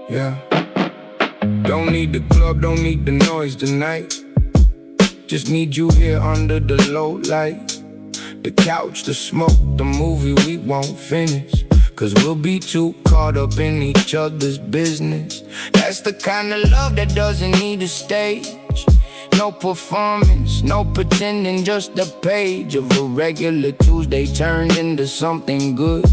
Yeah. Don't need the club, don't need the noise tonight. Just need you here under the low light. The couch, the smoke, the movie we won't finish, 'cause we'll be too caught up in each other's business. That's the kind of love that doesn't need a stage. No performance, no pretending, just a page of a regular Tuesday turned into something good.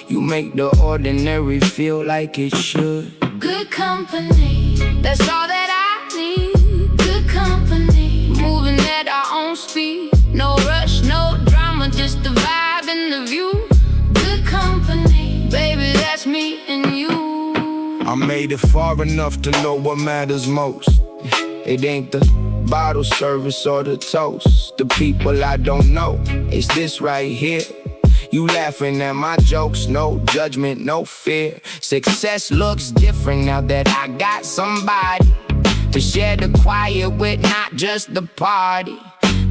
You make the ordinary feel like it should. Good company, that's all that I need. Good company, moving at our own speed. No rush, no drama, just the vibe and the view. Good company, baby, that's me and you. I made it far enough to know what matters most. It ain't the bottle service or the toast. The people I don't know, it's this right here. You laughing at my jokes, no judgment, no fear. Success looks different now that I got somebody to share the quiet with, not just the party.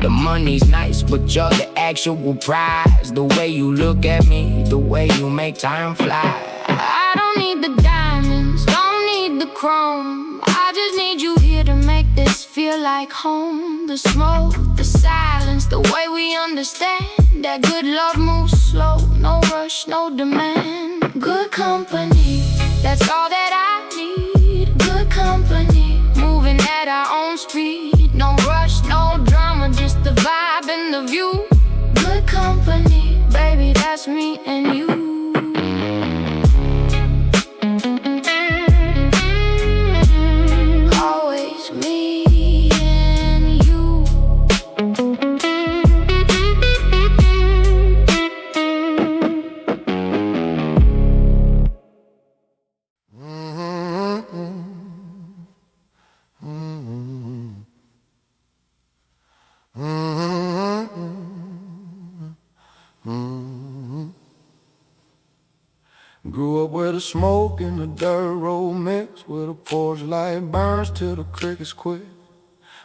The money's nice, but you're the actual prize. The way you look at me, the way you make time fly. I don't need the diamonds, don't need the chrome. I just need you here to make this feel like home. The smoke, the silence, the way we understand that good love moves slow. No rush, no demand. Good company, that's all that I need. Good company, moving at our own speed. No rush, no drama, just the vibe and the view. Good company, baby, that's me and you. Grew up where the smoke and the dirt road mix, where the porch light burns till the crickets quit.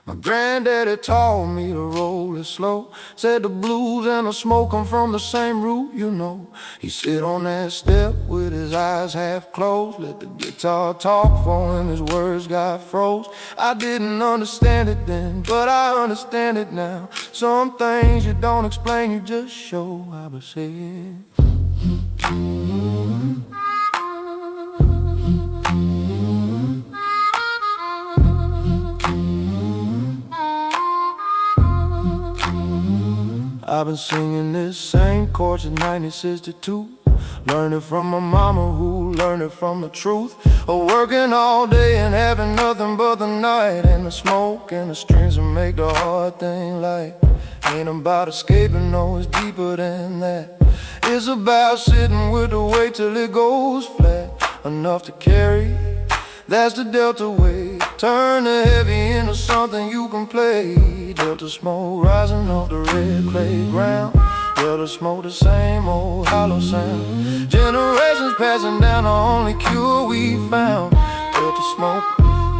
My granddaddy taught me to roll it slow. Said the blues and the smoke come from the same root, you know. He sit on that step with his eyes half closed, let the guitar talk for him, his words got froze. I didn't understand it then, but I understand it now. Some things you don't explain, you just show. I was saying I've been singing this same chord since 1962. Learned it from my mama who learned it from the truth of working all day and having nothing but the night. And the smoke and the strings that make the hard thing light. Ain't about escaping, no, it's deeper than that. It's about sitting with the weight till it goes flat. Enough to carry, that's the delta weight. Turn the heavy into something you can play. Delta smoke rising off the red clay ground. Delta smoke, the same old hollow sound. Generations passing down, the only cure we found. Delta smoke,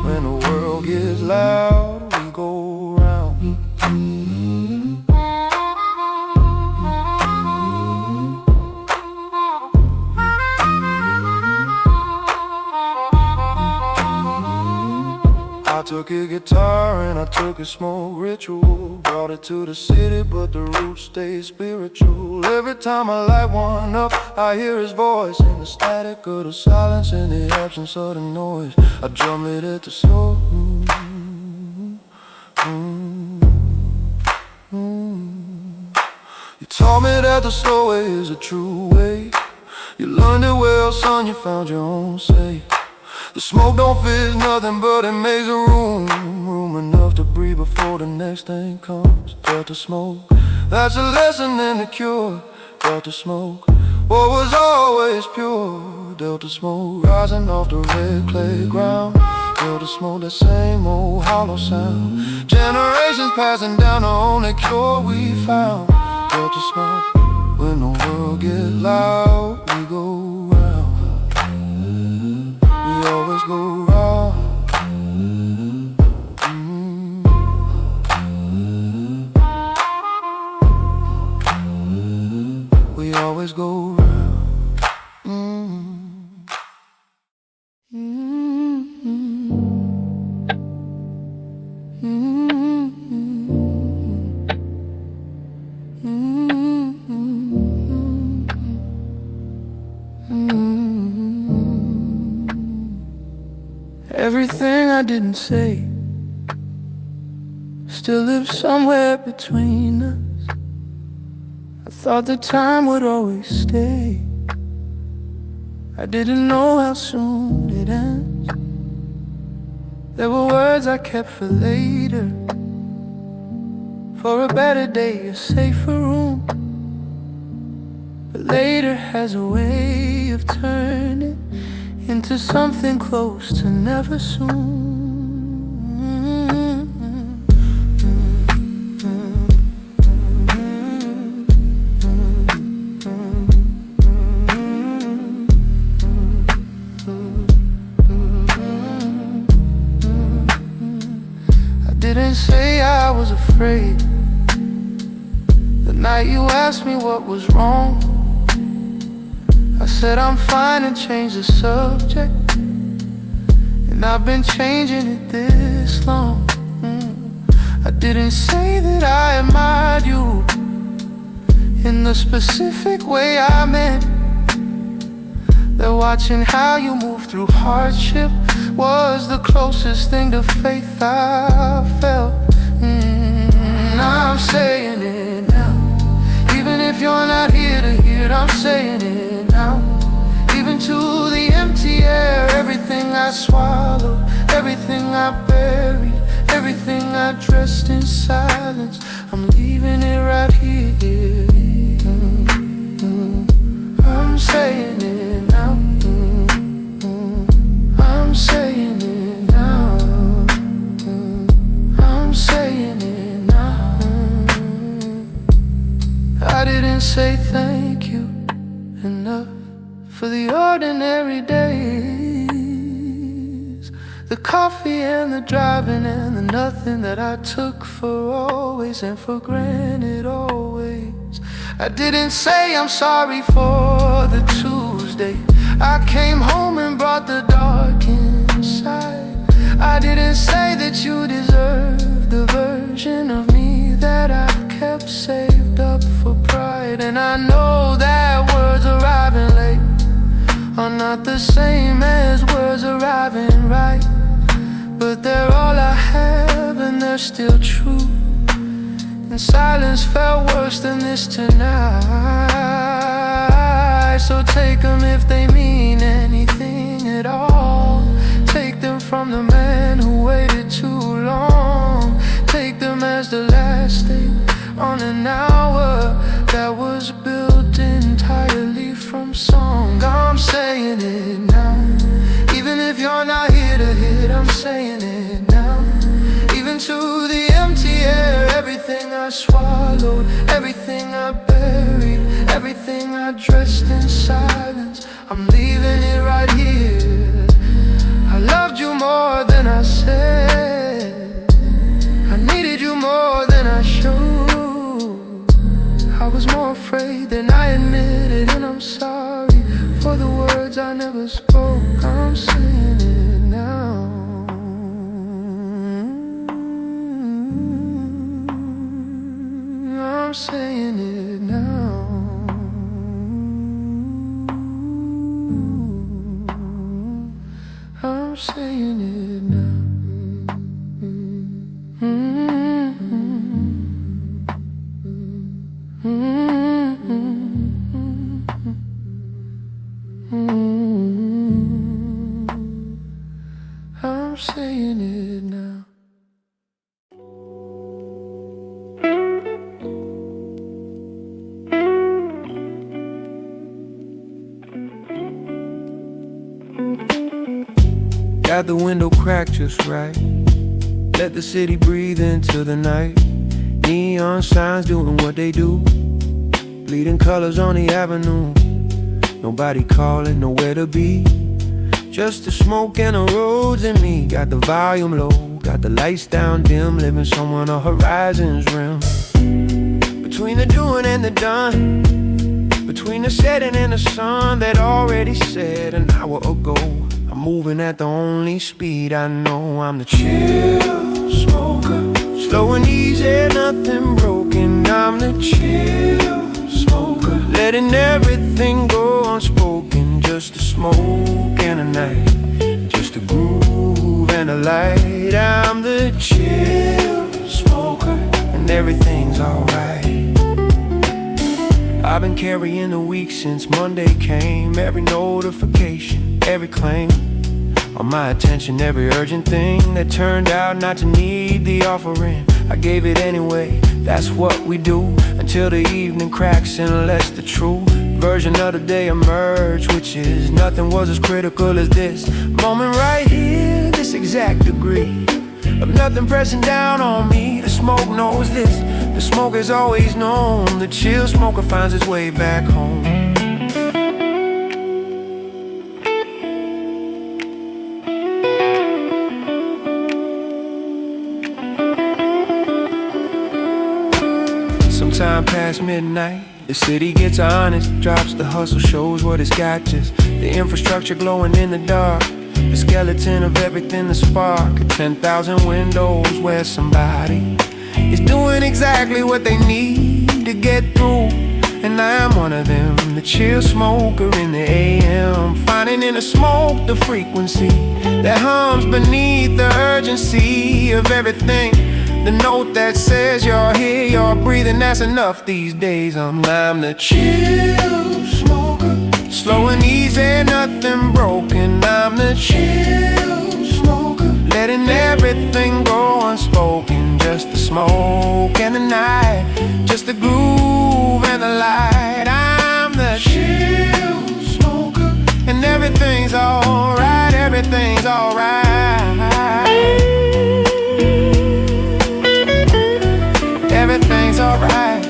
when the world gets loud, we go round. I took a guitar and I took a smoke ritual. Brought it to the city, but the roots stay spiritual. Every time I light one up, I hear his voice in the static of the silence, in the absence of the noise. I drum it at the soul. You taught me that the slow way is a true way. You learned it well, son, you found your own say. The smoke don't fit nothing, but it makes a room enough to breathe before the next thing comes. Delta smoke, that's a lesson and a cure. Delta smoke, what was always pure. Delta smoke, rising off the red clay ground. Delta smoke, that same old hollow sound. Generations passing down, the only cure we found. Delta smoke, when the world gets loud, we go round. We always go round. didn't say still lives somewhere between us. I thought the time would always stay. I didn't know how soon it ends. There were words I kept for later, for a better day, a safer room. But later has a way of turning into something close to never soon. I didn't say I was afraid the night you asked me what was wrong. I said I'm fine and changed the subject, and I've been changing it this long. I didn't say that I admired you in the specific way I meant that watching how you move through hardship was the closest thing to faith I felt. Now I'm saying it now, even if you're not here to hear it, I'm saying it now. Even to the empty air, everything I swallowed, everything I buried, everything I dressed in silence, I'm leaving it right here. I'm saying it now. I'm saying it now. I'm saying it now. I didn't say thank you enough for the ordinary days, the coffee and the driving and the nothing that I took for always and for granted always. I didn't say I'm sorry for the Tuesday I came home and brought the dark inside. I didn't say that you deserve the version of me that I kept saved up for pride. And I know that words arriving late are not the same as words arriving right, but they're all I have and they're still true. And silence felt worse than this tonight. So take them if they mean anything at all. Take them from the man who waited too long. Take them as the last thing on an hour that was built entirely from song. I'm saying it now, even if you're not here to hear it, I'm saying it now. Even to the empty air, everything I swallowed, everything I buried, everything I dressed in silence, I'm leaving it right here. I loved you more than I said, I needed you more than I showed. I was more afraid than I admitted, and I'm sorry for the words I never spoke. I'm saying it now. I'm saying it now. I'm saying it now. I'm saying it now. Got the window cracked just right, let the city breathe into the night. Neon signs doing what they do, bleeding colors on the avenue. Nobody calling, nowhere to be, just the smoke and the roads and me. Got the volume low, got the lights down dim, living somewhere on the horizon's rim. Between the doing and the done, between the setting and the sun that already set an hour ago. I'm moving at the only speed I know. I'm the chill smoker, slow and easy, nothing broken. I'm the chill smoker, letting everything go unspoken. Just a smoke and a night, just a groove and and the light. I'm the chill smoker, and everything's alright. I've been carrying the week since Monday came. Every notification, every claim on my attention, every urgent thing that turned out not to need the offering, I gave it anyway. That's what we do until the evening cracks and lets the true version of the day emerge, which is nothing was as critical as this moment right here, this exact degree of nothing pressing down on me. The smoke knows this, the smoker's always known. The chill smoker finds his way back home. Sometime past midnight, the city gets honest, drops the hustle, shows what it's got. Just the infrastructure glowing in the dark, the skeleton of everything, the spark of 10,000 windows where somebody is doing exactly what they need to get through. And I'm one of them, the chill smoker in the AM, finding in the smoke the frequency that hums beneath the urgency of everything. The note that says you're here, you're breathing, that's enough these days. I'm the chill smoker, slow and easy, nothing broken. I'm the chill smoker, letting everything go unspoken. Just the smoke and the night, just the groove and the light. I'm the chill smoker, and everything's alright, everything's alright. Everything's alright.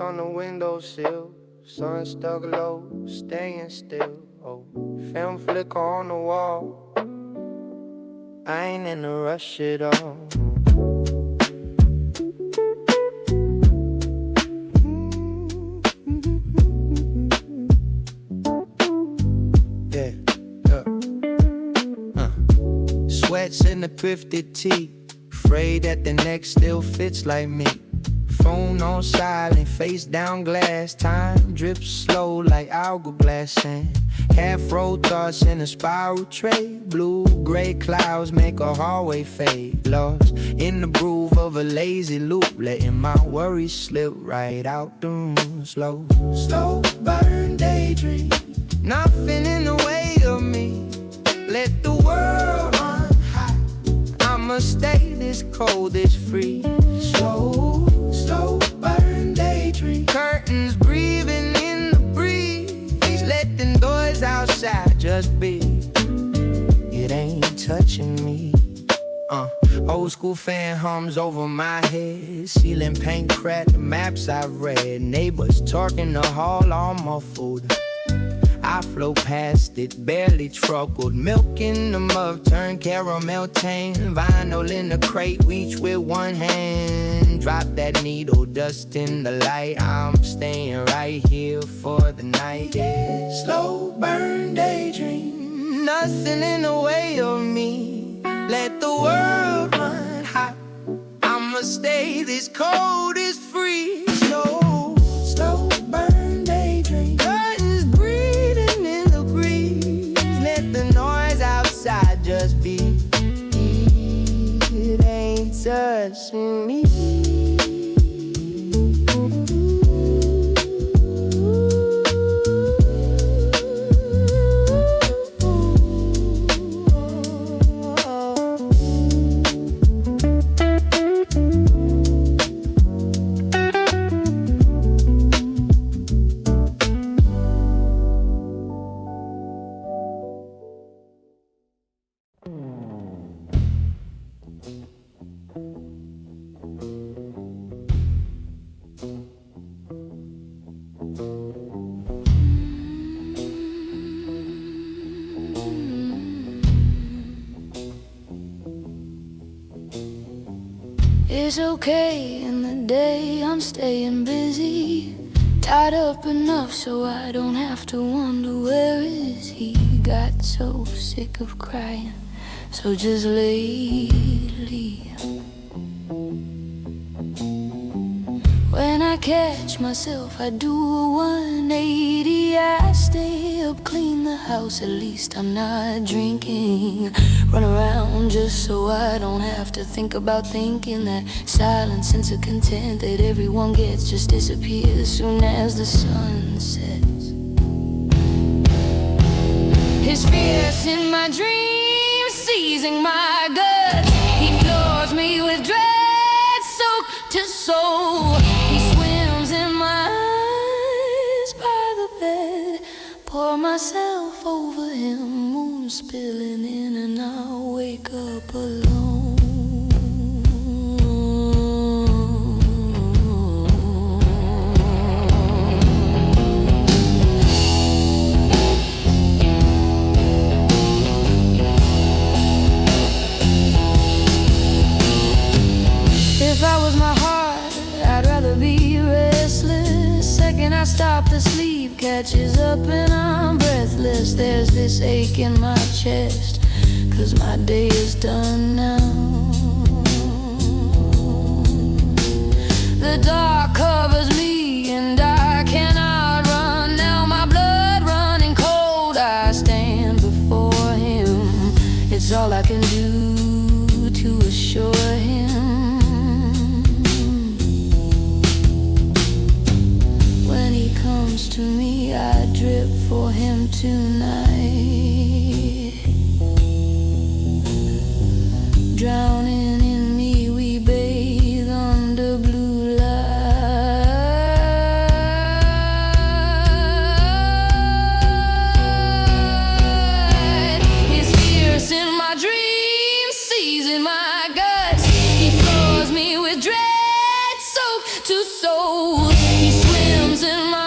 On the windowsill, sun stuck low, staying still. Oh, film flicker on the wall. I ain't in a rush at all. Yeah, sweats in the thrifted tee, afraid that the next still fits like me. Phone on silent, face down glass. Time drips slow like hourglass sand. Half-rolled thoughts in a spiral tray. Blue-gray clouds make a hallway fade. Lost in the groove of a lazy loop, letting my worries slip right out the room. Slow, slow burn daydream. Nothing in the way of me. Let the world run high. I'ma stay this cold, this free. Slow, slow burn daydream. Curtains breathing in the breeze. Let the doors outside just be. It ain't touching me. Old school fan hums over my head. Ceiling paint cracked, the maps I've read. Neighbors talking the hall all muffled. I flow past it, barely truckled. Milk in the mug turned caramel tang. Vinyl in the crate, reach with one hand. Drop that needle, dust in the light. I'm staying right here for the night. Yeah. Slow burn daydream. Nothing in the way of me. Let the world run hot. I'ma stay this cold, this free. Slow, slow burn daydream. Curtains breathing in the breeze. Let the noise outside just be. It ain't touching me. it's okay in the day, I'm staying busy, tied up enough so I don't have to wonder where is he. Got so sick of crying, so just lately when I catch myself, I do a 180. I stay up, clean the house, at least I'm not drinking. Run around just so I don't have to think about thinking. That silent sense of content that everyone gets just disappears soon as the sun sets. His fierce in my dreams, seizing my guts. He floors me with dread, soaked to soul. Pour myself over him, moon spilling in, and I'll wake up alone. If I was my heart, I'd rather be restless. Second I stop, the sleep catches up and I'm breathless. There's this ache in my chest, 'cause my day is done now. The dark covers me and I cannot run now. My blood running cold, I stand before him. It's all I can do to assure him. To me, I drip for him tonight. Drowning in me, we bathe under blue light. His fierce in my dreams, seizing my guts. He floors me with dread, soaked to soul. He swims in my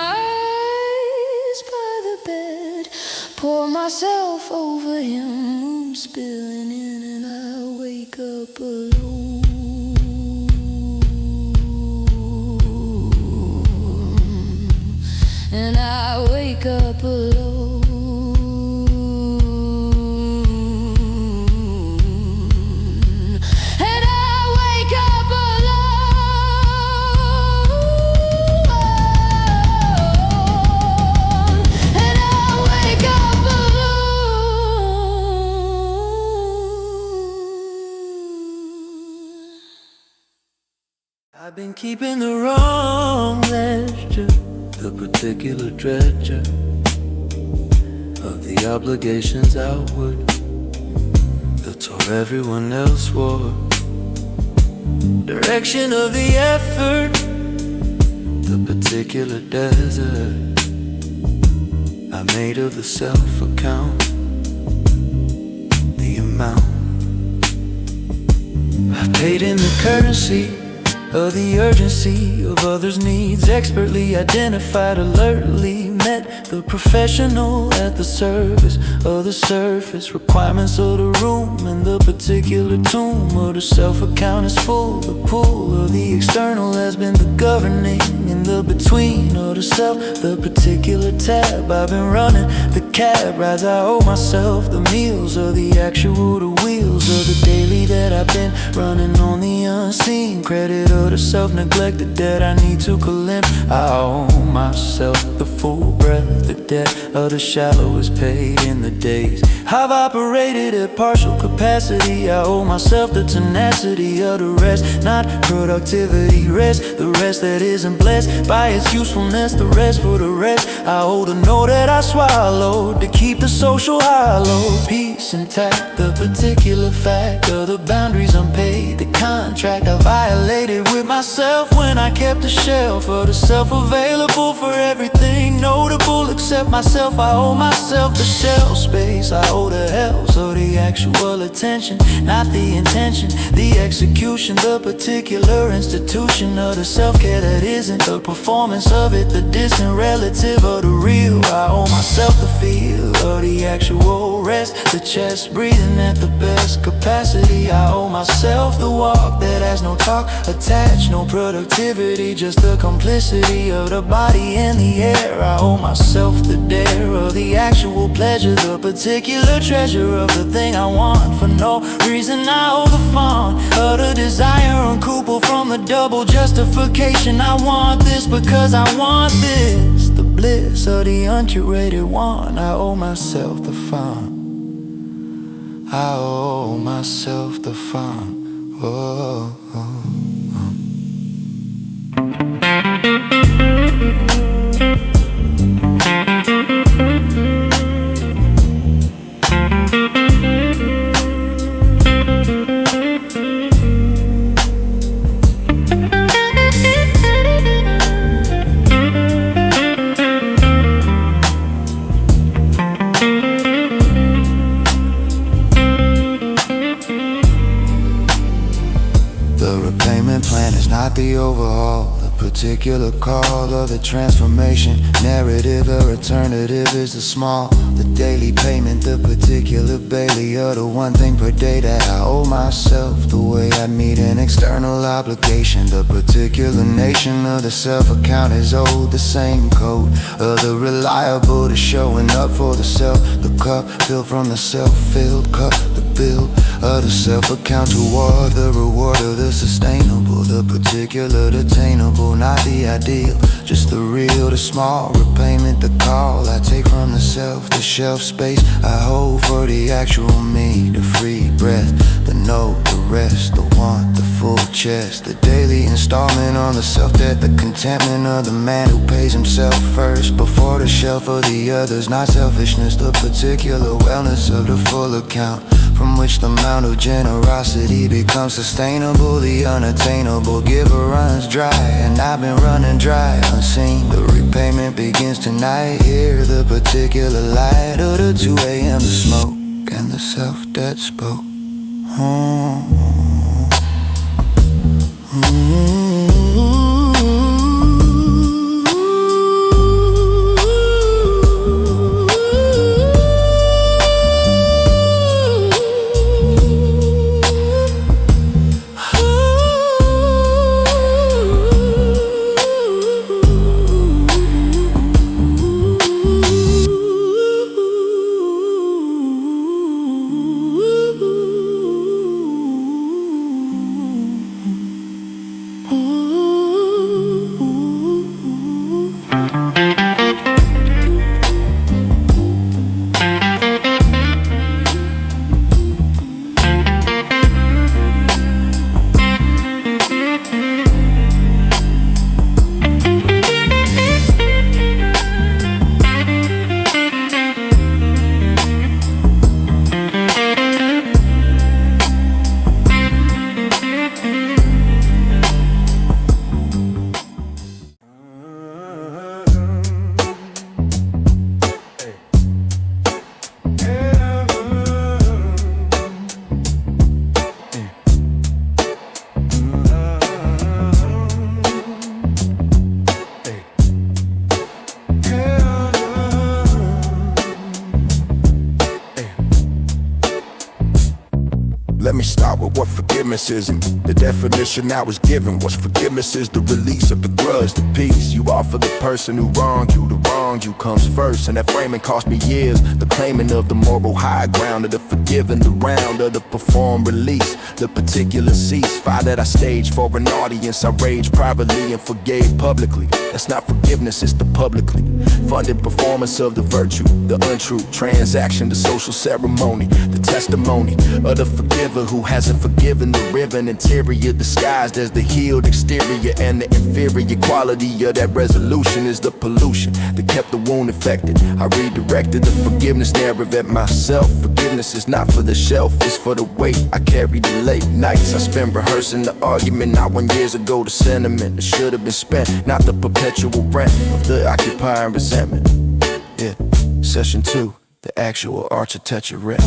pour myself over him, moon spilling in, and I wake up alone. And I wake up alone. And I wake up alone. And I wake up. I've been keeping the wrong ledger, the particular dredger of the obligations outward that tore everyone else wore. Direction of the effort, the particular desert I made of the self-account, the amount I've paid in the currency of the urgency of others' needs, expertly identified, alertly met the professional at the service of the surface. Requirements of the room and the particular tomb of the self-account is full. The pull of the external has been the governing in the between of the self, the particular tab. I've been running the cab rides I owe myself, the meals of the actual, the wheels of the daily that I've been running on the unseen. Credit of the self-neglect, the debt I need to collect. I owe myself the full breath, the debt of the shallow is paid in the days I've operated at partial capacity. I owe myself the tenacity of the rest, not productivity. Rest, the rest that isn't blessed by its usefulness. The rest for the rest, I owe the know that I swallowed to keep the social hollow. Peace intact, the particular fact of the boundaries unpaid, the contract I violated with myself when I kept the shell for the self available for everything notable except myself. I owe myself the shell space. I owe the hell, so the actual attention, not the intention, the execution, the particular institution of the self-care that isn't the performance of it, the distant relative of the real. I owe myself the feel of the actual rest, the chest breathing at the best capacity. I owe myself the water walk that has no talk attached, no productivity, just the complicity of the body in the air. I owe myself the dare of the actual pleasure, the particular treasure of the thing I want. For no reason I owe the fawn of the desire uncoupable from the double justification. I want this because I want this, the bliss of the uncurated one. I owe myself the fawn. I owe myself the fun. Oh, oh, not the overhaul, the particular call of the transformation. Narrative or alternative is the small, the daily payment, the particular Bailey of the one thing per day that I owe myself. The way I meet an external obligation, the particular nation of the self-account is owed the same code of the reliable to showing up for the self. The cup filled from the self-filled cup, the build of the self-account toward the reward of the sustainable, the particular attainable, not the ideal, just the real, the small repayment, the call I take from the self, the shelf space I hold for the actual me, the free breath, the note, the rest, the want, the full chest, the daily installment on the self-debt, the contentment of the man who pays himself first before the shelf of the others, not selfishness, the particular wellness of the full account from which the amount of generosity becomes sustainable. The unattainable giver runs dry, and I've been running dry unseen. The repayment begins tonight. Hear the particular light of the 2 a.m. the smoke and the self that spoke. Let me start with what forgiveness is, and the definition I was given was forgiveness is the release of the grudge, the peace you offer the person who wronged you. The wronged you comes first, and that framing cost me years. The claiming of the moral high ground of the forgiven, the round of the performed release, the particular ceasefire that I staged for an audience. I raged privately and forgave publicly. That's not forgiveness, it's the publicly funded performance of the virtue, the untrue transaction, the social ceremony, the testimony of the forgiver who hasn't forgiven. The riven interior disguised as the healed exterior, and the inferior quality of that resolution is the pollution that kept the wound infected. I redirected the forgiveness narrative at myself. Forgiveness is not for the shelf, it's for the weight I carry. The late nights I spent rehearsing the argument not 1 year ago. The sentiment that should have been spent, not the perpetual rent of the occupying resentment. Yeah, session 2, the actual architecture rep.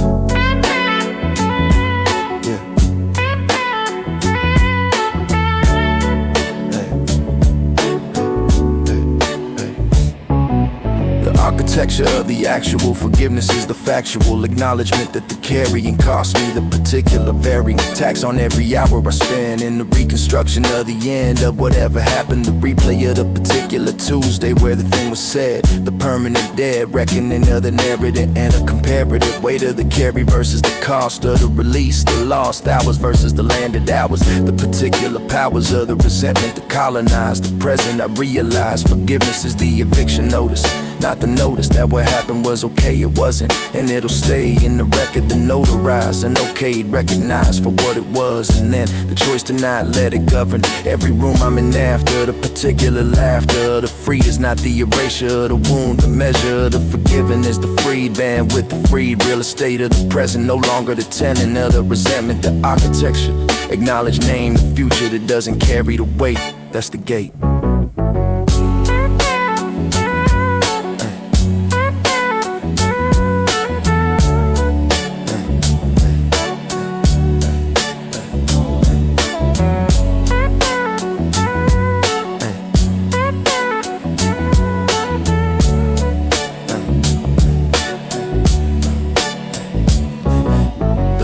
architecture of the actual. Forgiveness is the factual acknowledgement that the carrying cost me the particular varying tax on every hour I spend in the reconstruction of the end of whatever happened. The replay of the particular Tuesday where the thing was said. The permanent dead reckoning of the narrative and a comparative weight of the carry versus the cost of the release. The lost hours versus the landed hours. The particular powers of the resentment to colonize the present. I realize forgiveness is the eviction notice, not the notice that what happened was okay, it wasn't. And it'll stay in the record, the notarized and okayed, recognized for what it was. And then the choice to not let it govern every room I'm in after. The particular laughter of the free is not the erasure of the wound. The measure of the forgiven is the freed band with the freed real estate of the present. No longer the tenant of the resentment, the architecture. Acknowledge, name the future that doesn't carry the weight. That's the gate.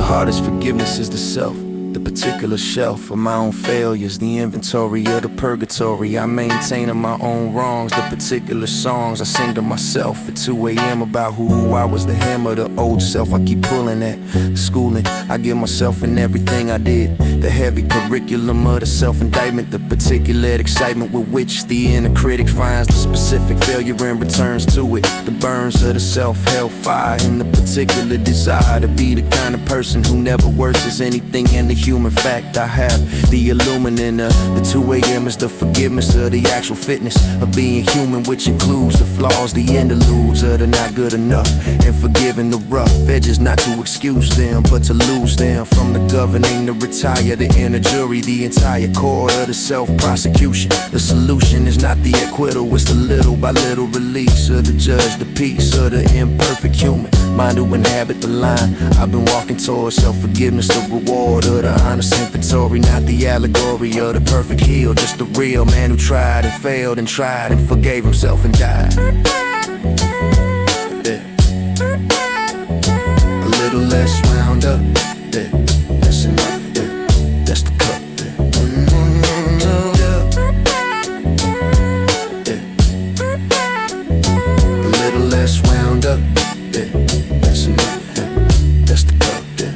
Hardest forgiveness is the self, the particular shelf of my own failures, the inventory of the purgatory I maintain of my own wrongs, the particular songs I sing to myself at 2 a.m. about who I was, the hammer, the old self I keep pulling at. The schooling I give myself in everything I did, the heavy curriculum of the self-indictment, the particular excitement with which the inner critic finds the specific failure and returns to it, the burns of the self-held fire, and the particular desire to be the kind of person who never worsens anything in the human fact. I have the illuminant of the 2 a.m. is the forgiveness of the actual fitness of being human, which includes the flaws, the interludes of the not good enough, and forgiving the rough edges, not to excuse them but to lose them from the governing, to retire the inner jury, the entire core of the self-prosecution. The solution is not the acquittal, it's the little by little release of the judge, the peace of the imperfect human mind who inhabit the line I've been walking towards. Self-forgiveness, the reward of the honest inventory, not the allegory of the perfect heel, just the real man who tried and failed and tried and forgave himself and died. Yeah. A little less wound up, yeah. That's enough, yeah. That's the cup, yeah. Yeah. A little less wound up, yeah. That's enough, yeah. That's the cup, yeah.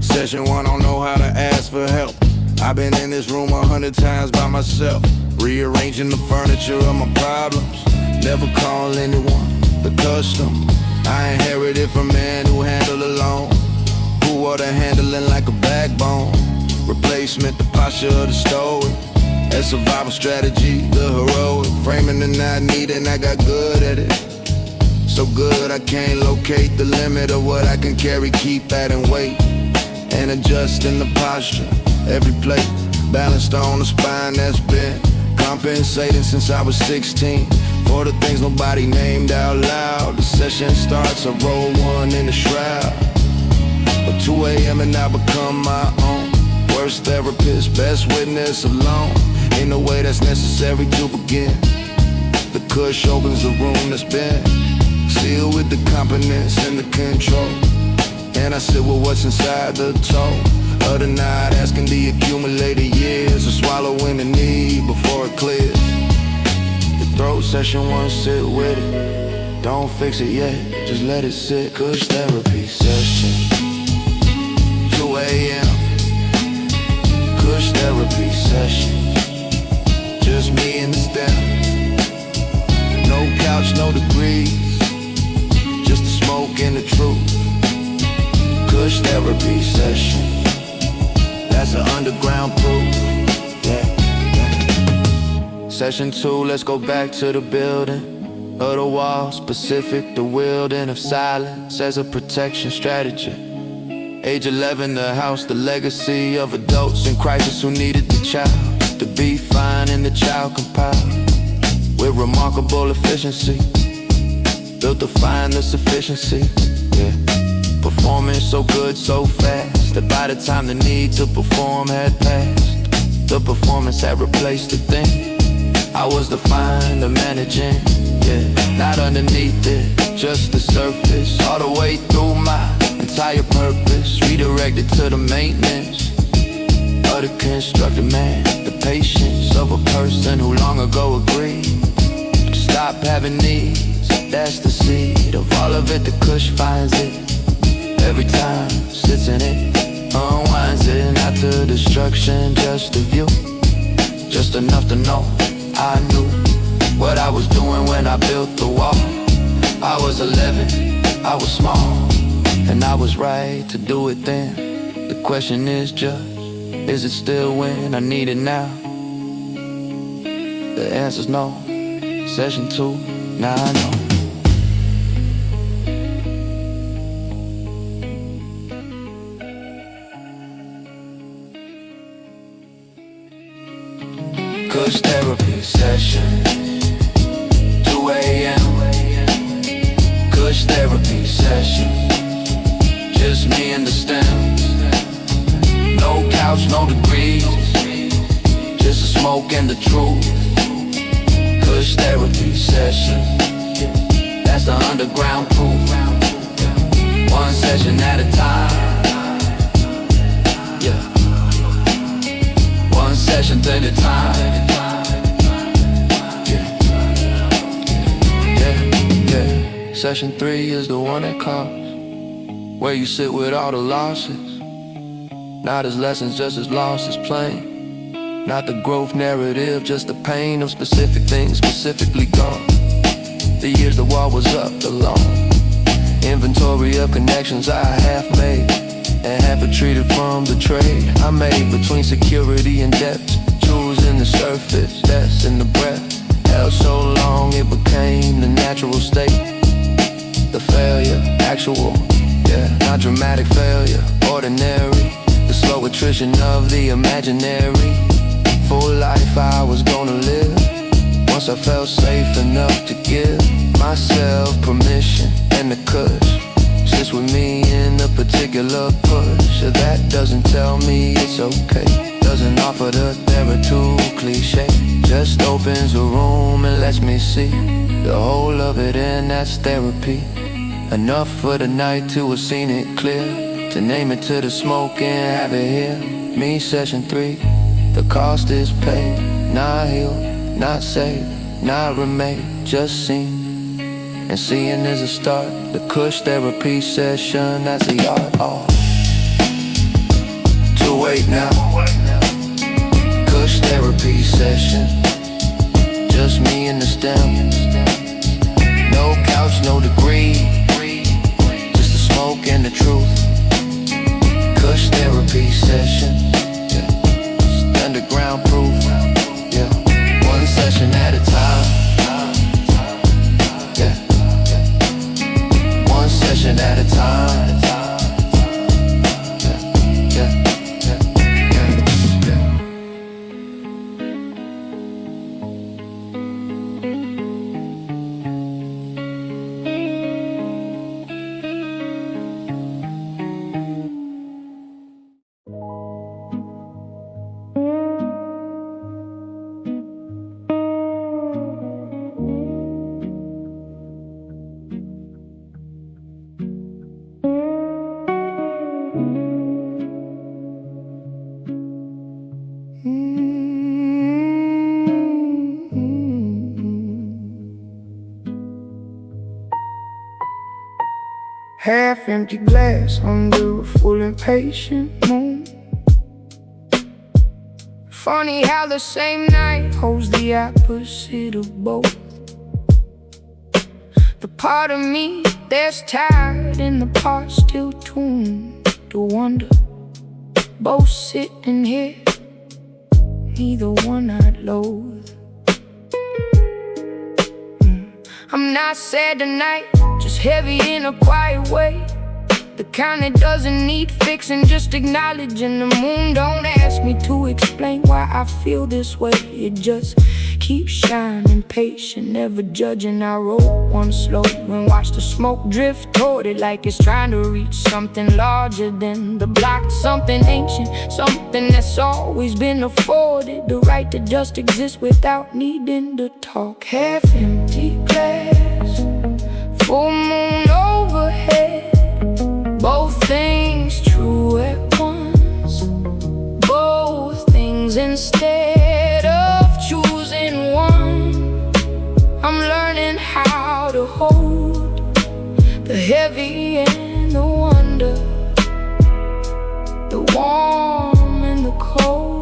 Session 1, don't know how to ask for help. I've been in this room 100 times by myself, rearranging the furniture of my problems. Never call anyone, the custom I inherited from men who handle alone, who are the handling like a backbone. Replacement, the posture of the stoic, a survival strategy, the heroic. Framing the not needing, I got good at it. So good I can't locate the limit of what I can carry, keep adding weight and adjusting the posture. Every plate balanced on the spine that's been compensating since I was 16 for the things nobody named out loud. The session starts, I roll one in the shroud. But 2 a.m. and I become my own worst therapist, best witness alone. Ain't no way that's necessary to begin. The Kush opens the room that's been sealed with the competence and the control. And I sit with what's inside the toe of the night, asking the accumulated years of swallowing the need before it clears. The throat session 1, sit with it. Don't fix it yet, just let it sit. Kush therapy session 2 a.m. Kush therapy session, just me and the stem. No couch, no degrees, just the smoke and the truth. Kush therapy session, that's an underground proof. Session 2, let's go back to the building of the wall, specific, the wielding of silence as a protection strategy. Age 11, the house, the legacy of adults in crisis who needed the child to be fine and the child compiled with remarkable efficiency, built to find the sufficiency, yeah. Performing so good, so fast, that by the time the need to perform had passed, the performance had replaced the thing. I was the fine, the managing, yeah. Not underneath it, just the surface, all the way through my entire purpose, redirected to the maintenance of the constructed man, the patience of a person who long ago agreed to stop having needs. That's the seed of all of it, the Kush finds it every time, sits in it, unwinds it, not to destruction, just a view, just enough to know I knew what I was doing when I built the wall. I was 11, I was small, and I was right to do it then. The question is just, is it still when I need it now? The answer's no. Session 2, now I know. Kush therapy session, 2 a.m. Kush therapy session, just me and the stems. No couch, no degrees, just the smoke and the truth. Kush therapy session, that's the underground proof. One session at a time, yeah. One session at a time, yeah. Session 3 is the one that costs, where you sit with all the losses. Not as lessons, just as loss as plain. Not the growth narrative, just the pain of specific things specifically gone. The years the wall was up, the long inventory of connections I half made and half retreated from the trade I made between security and depth. Jewels in the surface, that's in the breath. Held so long it became the natural state. The failure, actual, yeah, not dramatic failure, ordinary. The slow attrition of the imaginary. Full life I was gonna live once I felt safe enough to give myself permission and the Kush sits with me in a particular push. That doesn't tell me it's okay, doesn't offer the therapeutic cliche, just opens a room and lets me see the whole of it, and that's therapy. Enough for the night to have seen it clear, to name it to the smoke and have it here. Me, session 3, the cost is paid. Not healed, not saved, not remade, just seen. And seeing is a start. The Kush therapy session, that's the art. Oh. 2-8 now. Kush therapy session, just me and the stem. No couch, no degree, just the smoke and the truth. Kush therapy session, yeah. Just underground proof, yeah. One session at a time, yeah. One session at a time, yeah, yeah. Half-empty glass under a full impatient moon. Funny how the same night holds the opposite of both. The part of me that's tired and the part still tuned to wonder. Both sitting here, neither one I'd loathe. I'm not sad tonight, just heavy in a quiet way. The kind that doesn't need fixing, just acknowledging the moon. Don't ask me to explain why I feel this way. It just keeps shining, patient, never judging. I roll one slow and watch the smoke drift toward it, like it's trying to reach something larger than the block. Something ancient, something that's always been afforded. The right to just exist without needing to talk. Half empty glass, full moon overhead. Both things true at once, both things instead of choosing one. I'm learning how to hold the heavy and the wonder, the warm and the cold.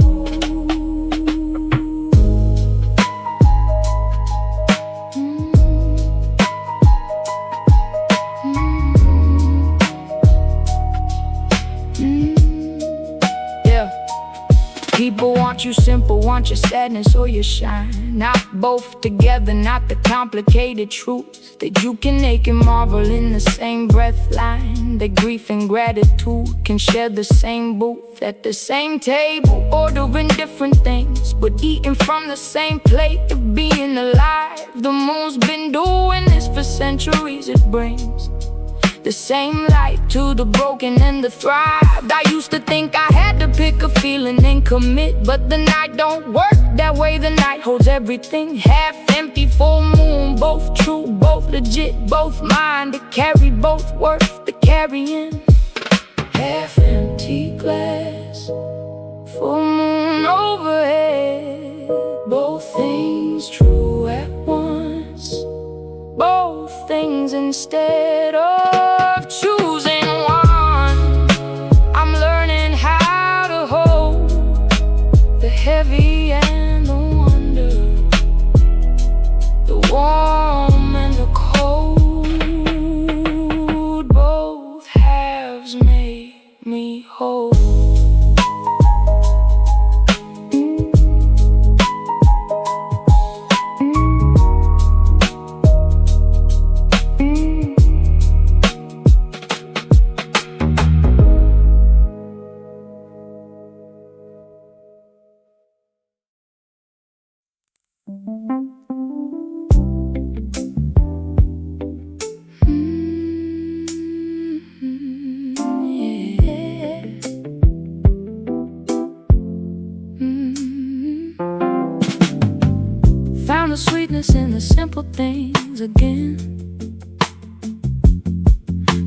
People want you simple, want your sadness or your shine. Not both together, not the complicated truth that you can make and marvel in the same breath line. That grief and gratitude can share the same booth at the same table, ordering different things, but eating from the same plate of being alive. The moon's been doing this for centuries. It brings the same light to the broken and the thrived. I used to think I had to pick a feeling and commit, but the night don't work that way. The night holds everything, half empty, full moon. Both true, both legit, both mine. To carry, both worth the carrying. Half empty glass, full moon overhead. Both things true at once, both things instead of choosing one. I'm learning how to hold the heavy and the wonder, the warm and the cold. Both halves make me whole. Found the sweetness in the simple things again.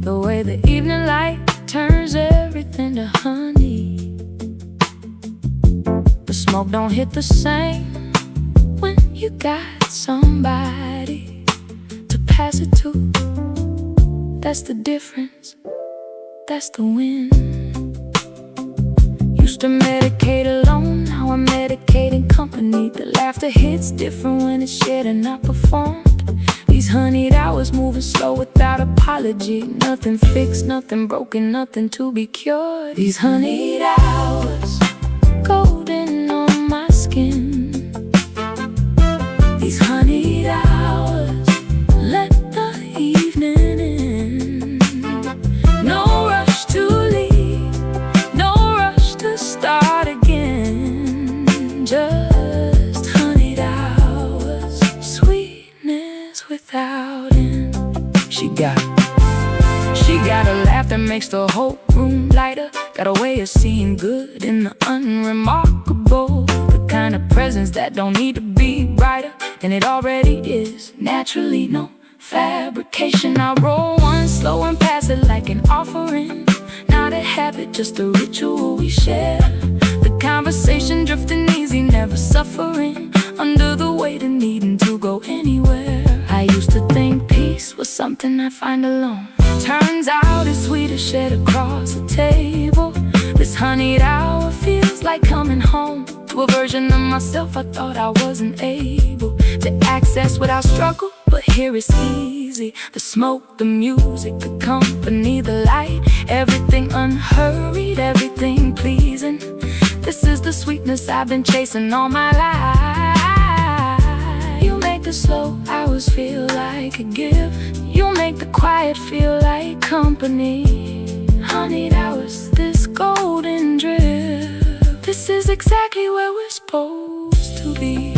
The way the evening light turns everything to honey. The smoke don't hit the same when you got somebody to pass it to. That's the difference, that's the win. Used to medicate alone, now I medicate in company. The laughter hits different when it's shared and not performed. These honeyed hours moving slow without apology. Nothing fixed, nothing broken, nothing to be cured. These honeyed hours, golden on my skin. These honeyed hours, let the evening in. No rush to leave, no rush to start again. Just honeyed hours, sweetness without end. She got a laugh that makes the whole room lighter. Got a way of seeing good in the unremarkable. The kind of presence that don't need to be brighter than it already is. Naturally, no fabrication. I roll one slow and pass it like an offering. Not a habit, just a ritual we share. The conversation drifting easy, never suffering under the weight of needing to go anywhere. I used to think peace was something I'd find alone. Turns out it's sweeter shared across the table. This honeyed hour feels like coming home to a version of myself I thought I wasn't able to access without struggle. But here it's easy. The smoke, the music, the company, the light. Everything unhurried, everything pleasing. This is the sweetness I've been chasing all my life. You make make the slow hours feel like a gift. You make the quiet feel like company. Honeyed hours, this golden drift. This is exactly where we're supposed to be.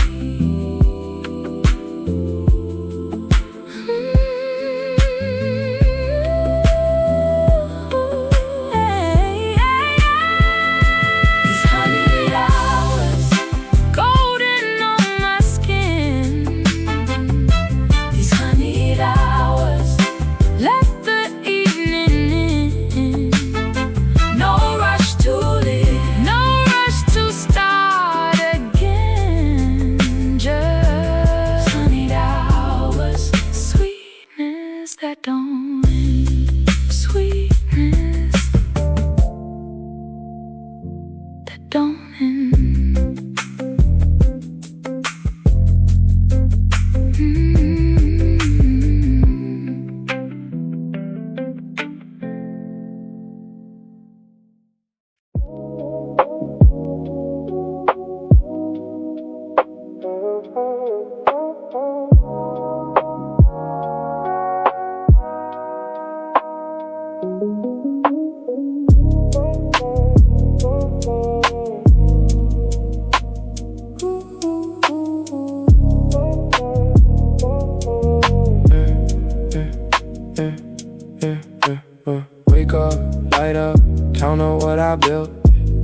Wake up, light up, count on what I built.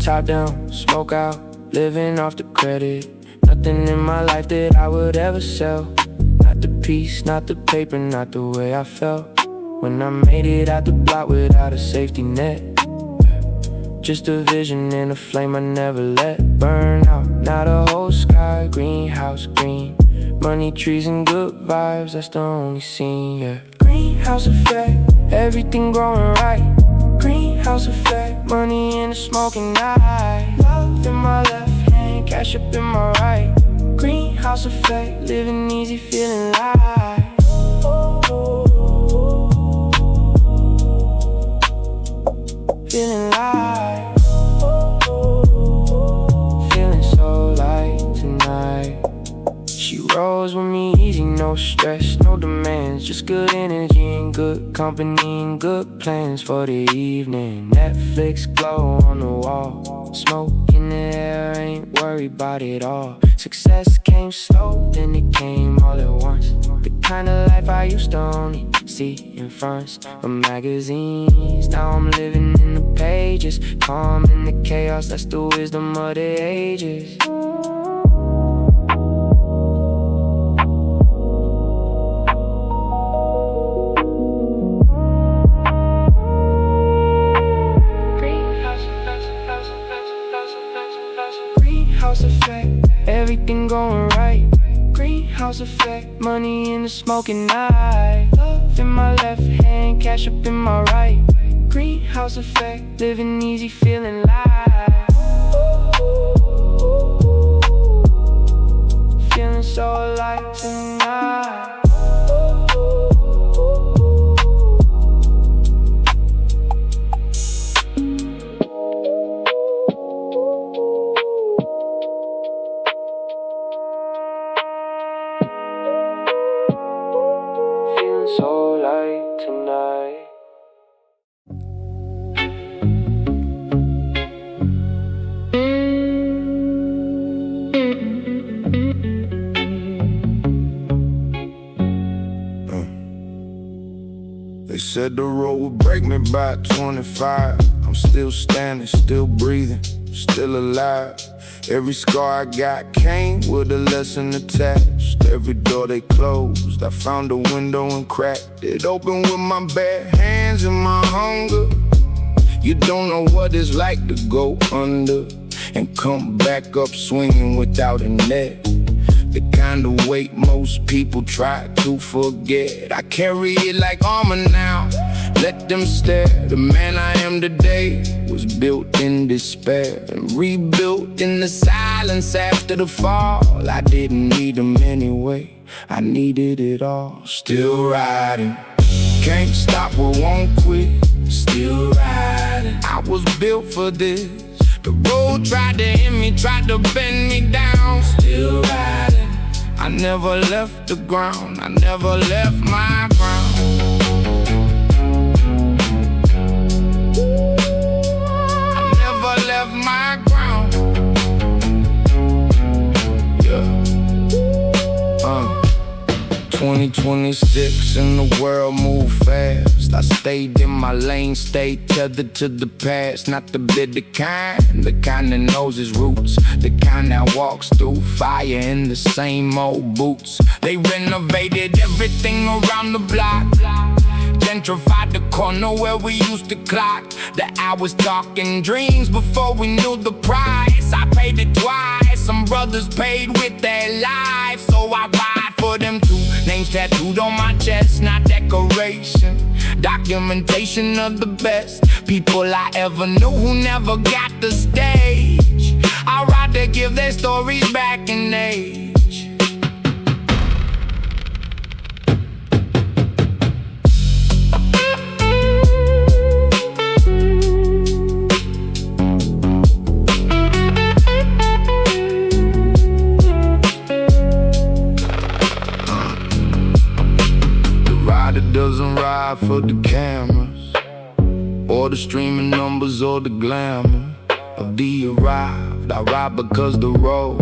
Top down, smoke out, living off the credit. Nothing in my life that I would ever sell. Not the piece, not the paper, not the way I felt when I made it out the block without a safety net. Just a vision and a flame I never let burn out. Now the whole sky, greenhouse green. Money, trees, and good vibes, that's the only scene, yeah. Greenhouse effect, everything growing right. Greenhouse effect, money in the smoking eye. Love in my left hand, cash up in my right. Greenhouse effect, living easy, feeling light. Feeling light. Feeling so light tonight. She rolls with me easy, no stress, no demands. Just good energy and good company and good plans for the evening. Netflix glow on the wall, smoke in the air, ain't worried about it all. Success came slow, then it came all at once. The kind of life I used to only see in fronts of magazines. Now I'm living in the pages, calm in the chaos, that's the wisdom of the ages. Greenhouse effect, everything going right. Greenhouse effect, money in the smoking eye. Love in my left hand, cash up in my right. Greenhouse effect, living easy, feeling light. Feeling so light tonight. So light tonight. They said the road would break me by 25. I'm still standing, still breathing, still alive. Every scar I got came with a lesson attached. Every door they closed, I found a window and cracked it open with my bare hands and my hunger. You don't know what it's like to go under and come back up swinging without a net. The kind of weight most people try to forget. I carry it like armor now, let them stare. The man I am today was built in despair and rebuilt in the silence after the fall. I didn't need them anyway, I needed it all. Still riding, can't stop or won't quit. Still riding, I was built for this. The road tried to hit me, tried to bend me down. Still riding, I never left the ground, I never left my ground. I never left my ground. Yeah. 2026 and the world move fast. I stayed in my lane, stayed tethered to the past. Not the bitter kind, the kind that knows its roots, the kind that walks through fire in the same old boots. They renovated everything around the block, gentrified the corner where we used to clock the hours, talking dreams before we knew the price. I paid it twice, some brothers paid with their lives, so I ride for them too. Names tattooed on my chest, not decoration, documentation of the best people I ever knew who never got the stage. I'd rather give their stories back in age. Doesn't ride for the cameras, or the streaming numbers, or the glamour of the arrived. I ride because the road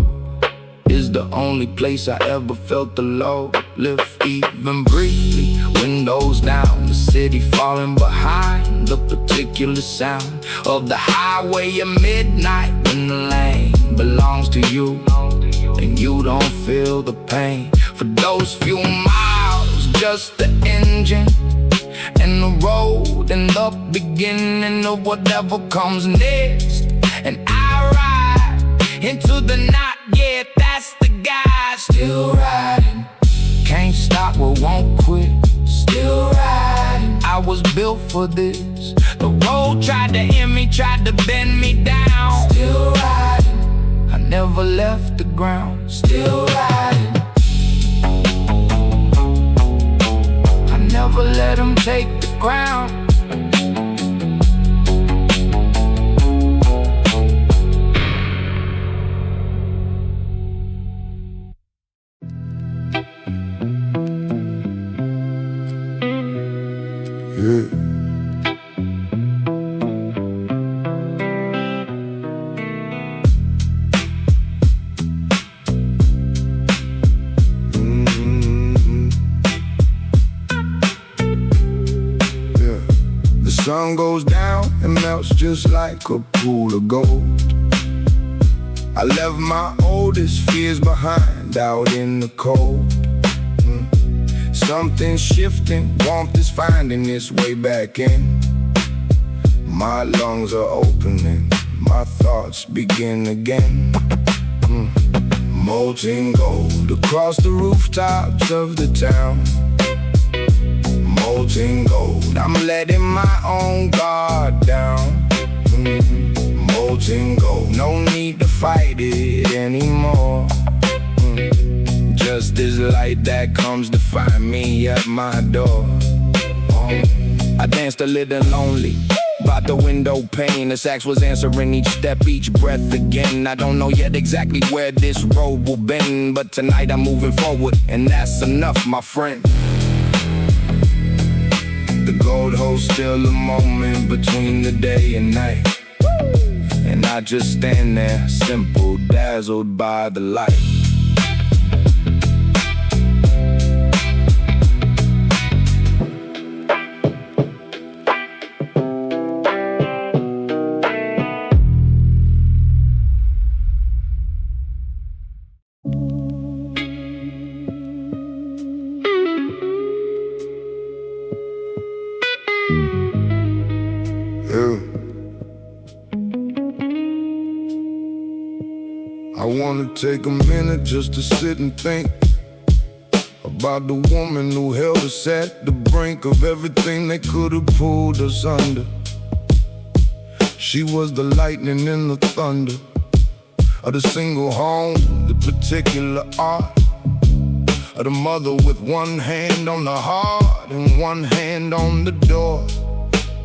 is the only place I ever felt the load lift, even briefly. Windows down, the city falling behind the particular sound of the highway at midnight. When the lane belongs to you, and you don't feel the pain for those few miles, just the engine and the road and the beginning of whatever comes next. And I ride into the night, yeah, that's the guy. Still riding, can't stop, we won't quit. Still riding, I was built for this. The road tried to end me, tried to bend me down. Still riding, I never left the ground. Still riding, never let them take the crown. Yeah. Sun goes down and melts just like a pool of gold. I left my oldest fears behind out in the cold. Something's shifting, warmth is finding its way back in. My lungs are opening, my thoughts begin again. Molten gold across the rooftops of the town. Molten gold, I'm letting my own guard down. Molten gold, no need to fight it anymore. Just this light that comes to find me at my door. I danced a little lonely by the window pane. The sax was answering each step, each breath again. I don't know yet exactly where this road will bend, but tonight I'm moving forward, and that's enough, my friend. The gold holds still a moment between the day and night, and I just stand there, simple, dazzled by the light. I wanna take a minute just to sit and think about the woman who held us at the brink of everything that could have pulled us under. She was the lightning and the thunder of the single home, the particular art of the mother with one hand on the heart and one hand on the door,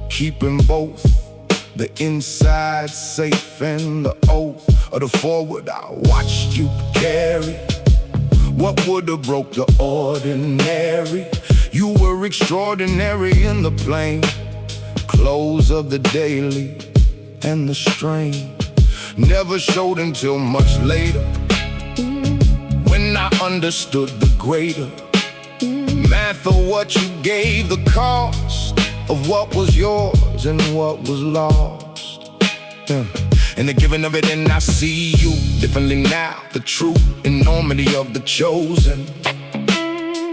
keeping both the inside safe and the oath of the forward I watched you carry What would've broke the ordinary? You were extraordinary in the plain clothes of the daily, and the strain never showed until much later, when I understood the greater math of what you gave, the cost of what was yours and what was lost. In the giving of it, and I see you differently now, the true enormity of the chosen.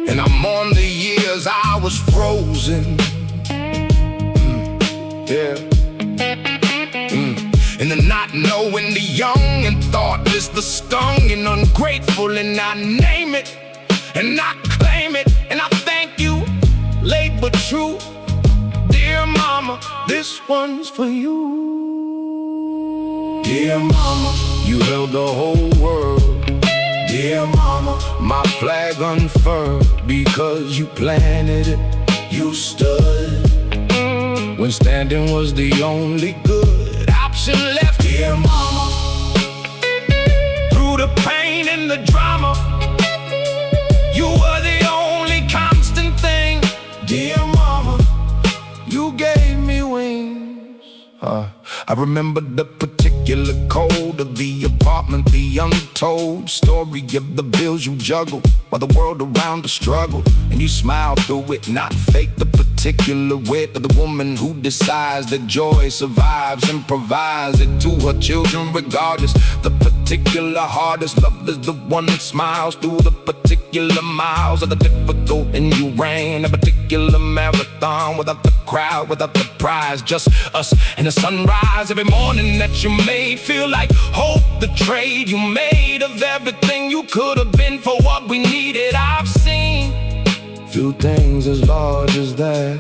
And I'm on the years I was frozen. And the not knowing, the young and thoughtless, the stung and ungrateful, and I name it, and I claim it, and I thank you, late but true. Dear mama, this one's for you. Dear mama, you held the whole world. Dear mama, my flag unfurled, because you planted it, you stood when standing was the only good option left. Dear mama, through the pain and the drama, you were the only constant thing. Dear mama, you gave me wings. I remember the particular code of the apartment, the untold story of the bills you juggled while the world around us struggled, and you smiled through it, not fake. The particular wit of the woman who decides that joy survives and provides it to her children regardless. The particular hardest love is the one that smiles through the particular miles of the difficult, and you ran a particular marathon without the crowd, without the prize, just us and the sunrise every morning that you made feel like hope. The trade you made of everything you could have been for what we needed. I've seen few things as large as that.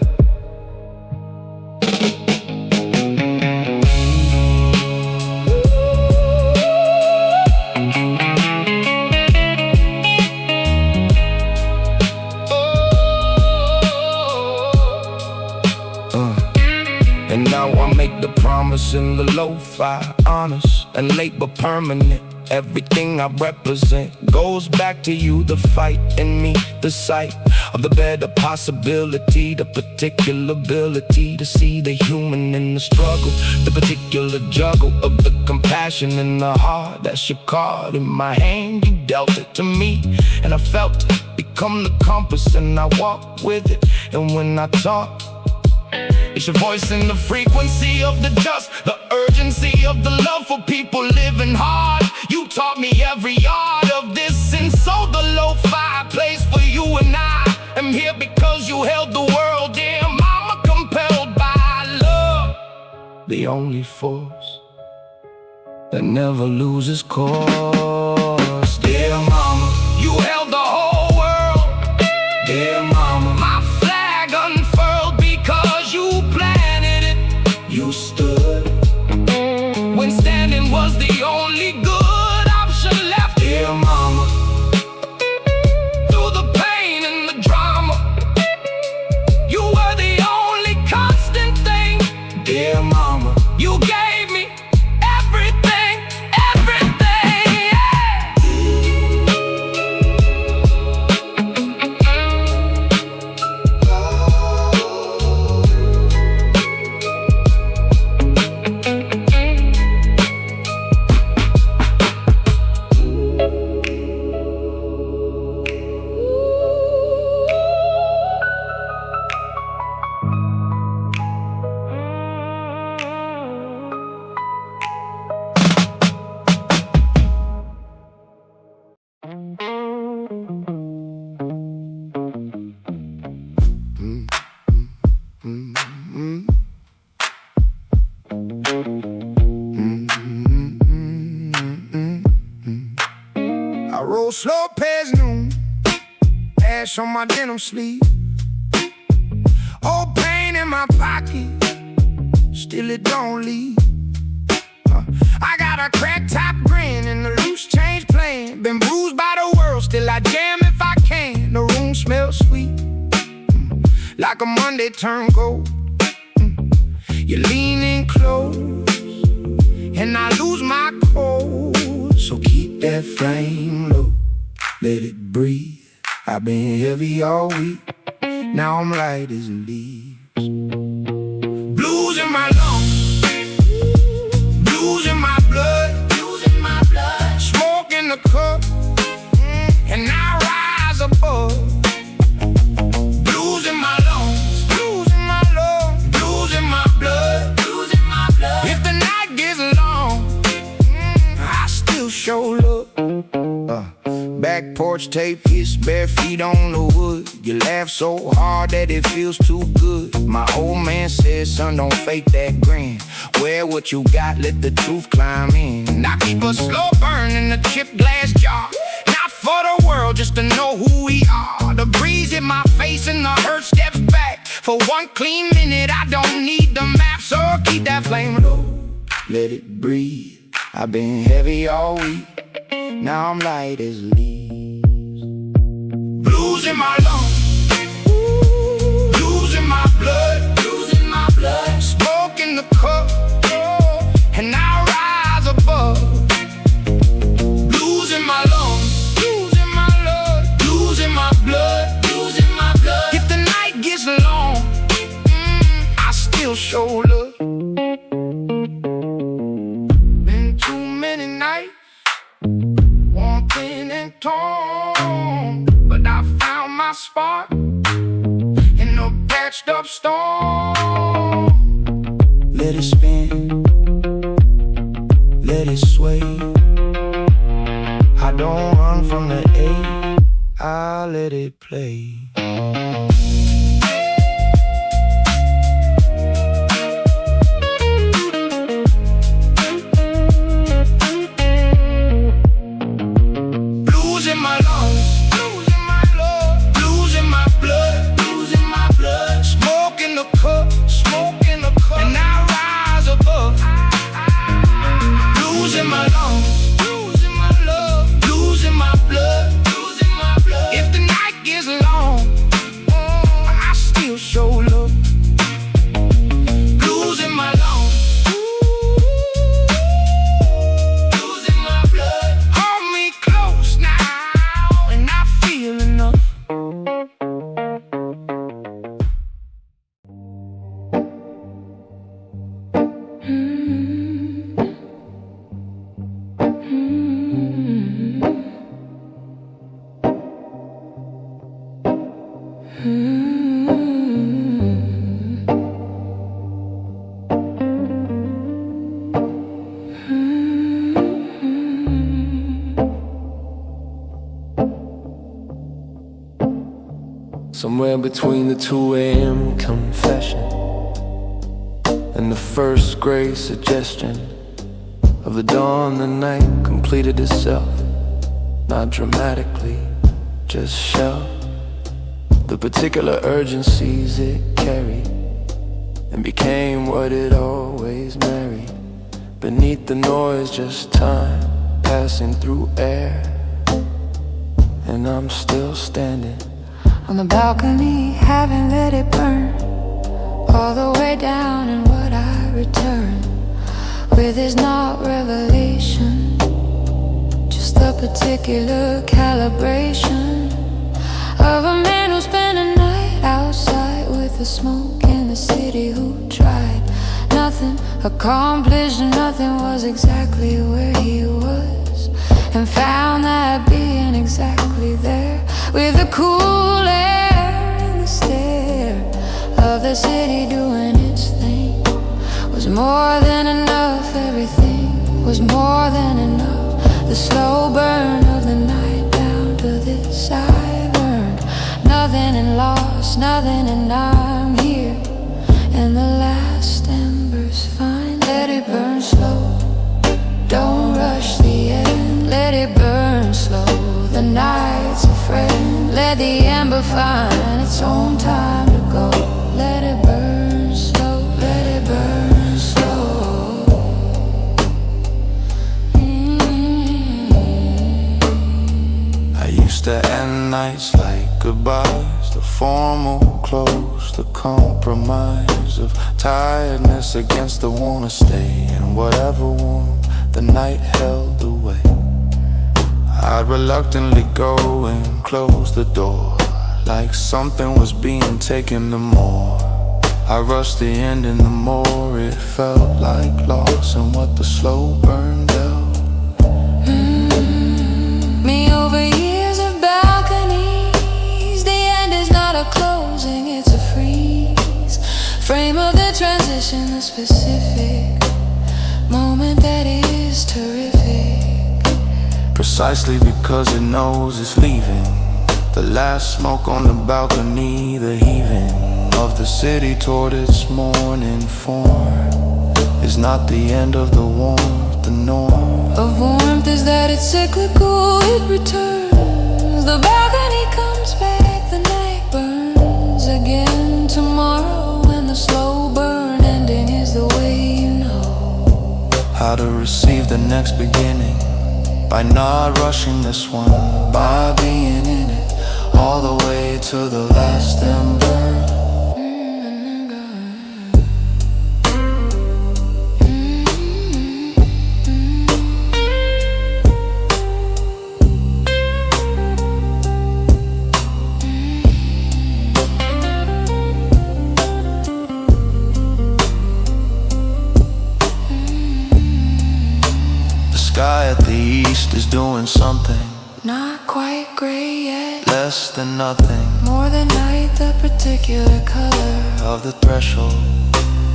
And now I make the promise in the lo-fi, honest and late but permanent. Everything I represent goes back to you, the fight in me, the sight of the better possibility, the particular ability to see the human in the struggle, the particular juggle of the compassion in the heart. That's your card in my hand, you dealt it to me, and I felt it become the compass, and I walk with it. And when I talk, it's your voice in the frequency of the just, the urgency of the love for people living hard. You taught me every yard of this, and so the lo-fi place for you and I am here because you held the world. Dear mama, compelled by love, the only force that never loses course. Dear mama, you held the whole world. Dear mama, my flag unfurled because you planted it, you stood when standing was the only good option left. Dear mama, through the pain and the drama, you were the only constant thing. Dear mama, you gave me everything, everything, yeah. I roll slow past noon, ash on my denim sleeve, old pain in my pocket, still it don't leave. I got a cracked top grin and a loose change plan, been bruised by the world, still I jam if I can. The room smells sweet, like a Monday turned gold. You're leaning close, and I lose my cold, so keep that flame low. let it breathe. I've been heavy all week, now I'm light as leaves. Blues in my lungs, blues in my blood, blues in my blood. Smoke in the cup, and I rise above. Blues in my lungs, blues in my lungs, blues in my blood, blues in my blood. If the night gets long, I still show love. Back porch tape hits bare feet on the wood. You laugh so hard that it feels too good. My old man said, son, don't fake that grin. Wear what you got, let the truth climb in. I keep a slow burn in a chipped glass jar, not for the world, just to know who we are. The breeze in my face and the hurt steps back. For one clean minute, I don't need the map, so keep that flame low, let it breathe. I've been heavy all week, now I'm light as leaves. Blues in my lungs, blues in my blood, blues in my blood. Smoke in the cup, and I rise above. Blues in my lungs, blues in my love, blues in my blood, blues in my blood. If the night gets long, I still show love. Been too many nights, walking and torn, but I found my spot in a patched up storm. Let it spin, let it sway. I don't run from the A, I let it play. Blues in my lungs, blues in my love, blues in my blood, blues in my blood. Smoke in the cup, and I rise above. Blues in my lungs, blues in my love, blues in my blood, blues in my blood. If the night gets long, I still show love. Blues in my lungs, blues in my blood. Hold me close now, and I feel enough. Somewhere between the 2 a.m. confession and the first gray suggestion of the dawn, the night completed itself, not dramatically, just shelved the particular urgencies it carried and became what it always married. Beneath the noise, just time passing through air, and I'm still standing on the balcony, haven't let it burn all the way down, and what I return with is not revelation, just a particular calibration of a man who spent a night outside with the smoke in the city, who tried nothing, accomplished nothing, was exactly where he was, and found that being exactly there with the cool air and the stare of the city doing its thing was more than enough. Everything was more than enough. The slow burn of the night down to this I burned. Nothing and lost, nothing, and I'm here, and the last embers fine. Let it burn slow, don't rush the end. Let it burn slow, the night's a friend. Let the ember find its own time to go. Let it burn slow, let it burn slow. I used to end nights like goodbyes, the formal close, the compromise of tiredness against the wanna stay, and whatever warmth the night held away, I'd reluctantly go and close the door, like something was being taken the more I rushed the end, and the more it felt like loss and what the slow burn dealt. Me over years of balconies. The end is not a closing, it's a freeze. Frame of the transition, the specific moment that is terrific. Precisely because it knows it's leaving. The last smoke on the balcony, the heaving of the city toward its morning form is not the end of the warmth, the norm. Of warmth is that it's cyclical, it returns. The balcony comes back, the night burns again tomorrow. And the slow burn ending is the way you know how to receive the next beginning, by not rushing this one, by being in it all the way to the last ember. Sky at the east is doing something, not quite gray yet, less than nothing, more than night, the particular color of the threshold,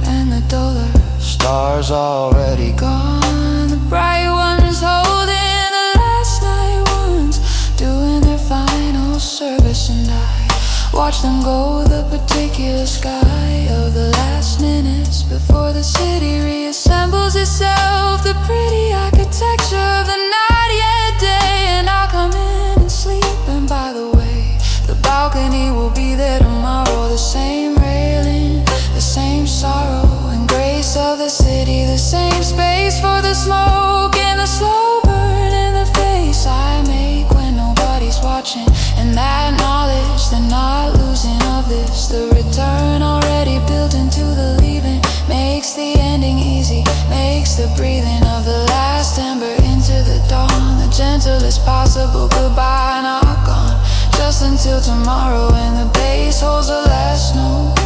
and the duller stars already gone. The bright ones holding the last night ones, doing their final service, and I watch them go. The particular sky of the last minutes before the city reassembles itself. The pretty architecture of the not yet day, and I'll come in and sleep. And by the way, the balcony will be there tomorrow. The same railing, the same sorrow and grace of the city, the same space for the smoke and the slow burn in the face I make when nobody's watching. And that knowledge, the not losing of this, the return already built into the leaving, makes the ending easy, makes the breathing of the last ember into the dawn the gentlest possible goodbye. Not gone just until tomorrow, and the bass holds the last note.